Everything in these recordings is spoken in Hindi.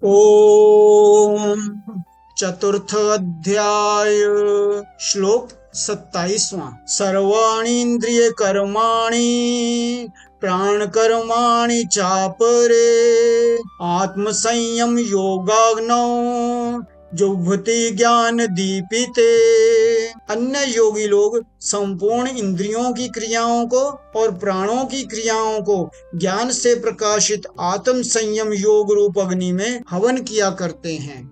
ओम। चतुर्थ अध्याय श्लोक 27वां। सर्वाणींद्रिय कर्माणि प्राण कर्माणि चापरे आत्म संयम योगाग्नौ जुह्वति ज्ञान दीपिते। अन्य योगी लोग संपूर्ण इंद्रियों की क्रियाओं को और प्राणों की क्रियाओं को ज्ञान से प्रकाशित आत्म संयम योग रूप अग्नि में हवन किया करते हैं।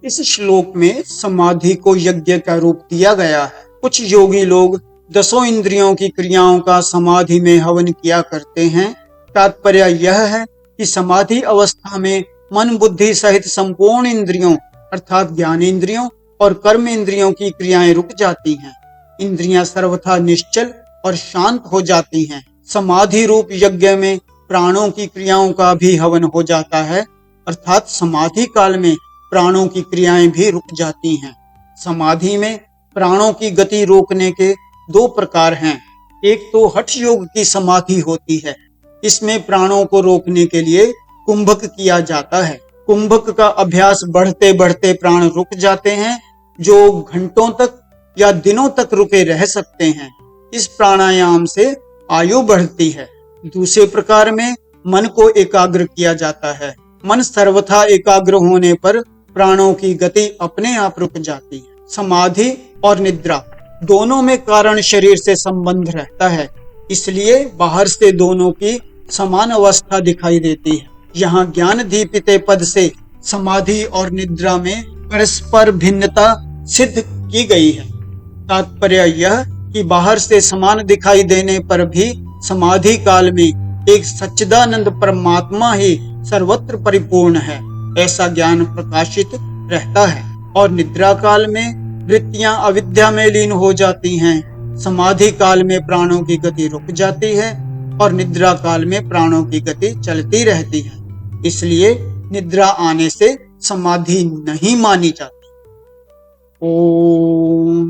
इस श्लोक में समाधि को यज्ञ का रूप दिया गया है। कुछ योगी लोग 10 इंद्रियों की क्रियाओं का समाधि में हवन किया करते हैं। तात्पर्य यह है कि समाधि अवस्था में मन बुद्धि सहित संपूर्ण इंद्रियों अर्थात ज्ञानेंद्रियों और कर्म इंद्रियों की क्रियाएं रुक जाती हैं। इंद्रियां सर्वथा निश्चल और शांत हो जाती हैं। समाधि रूप यज्ञ में प्राणों की क्रियाओं का भी हवन हो जाता है, अर्थात समाधि काल में प्राणों की क्रियाएं भी रुक जाती हैं। समाधि में प्राणों की गति रोकने के 2 प्रकार हैं। एक तो हठ योग की समाधि होती है। इसमें प्राणों को रोकने के लिए कुंभक किया जाता है। कुंभक का अभ्यास बढ़ते बढ़ते प्राण रुक जाते हैं, जो घंटों तक या दिनों तक रुके रह सकते हैं। इस प्राणायाम से आयु बढ़ती है। दूसरे प्रकार में मन को एकाग्र किया जाता है। मन सर्वथा एकाग्र होने पर प्राणों की गति अपने आप रुक जाती है। समाधि और निद्रा दोनों में कारण शरीर से संबंध रहता है, इसलिए बाहर से दोनों की समान अवस्था दिखाई देती है। यहाँ ज्ञान दीपिते पद से समाधि और निद्रा में परस्पर भिन्नता सिद्ध की गई है। तात्पर्य यह कि बाहर से समान दिखाई देने पर भी समाधि काल में एक सच्चिदानंद परमात्मा ही सर्वत्र परिपूर्ण है, ऐसा ज्ञान प्रकाशित रहता है। और निद्रा काल में वृत्तियां अविद्या में लीन हो जाती हैं। समाधि काल में प्राणों की गति रुक जाती है और निद्रा काल में प्राणों की गति चलती रहती है। इसलिए निद्रा आने से समाधि नहीं मानी जाती। ओम।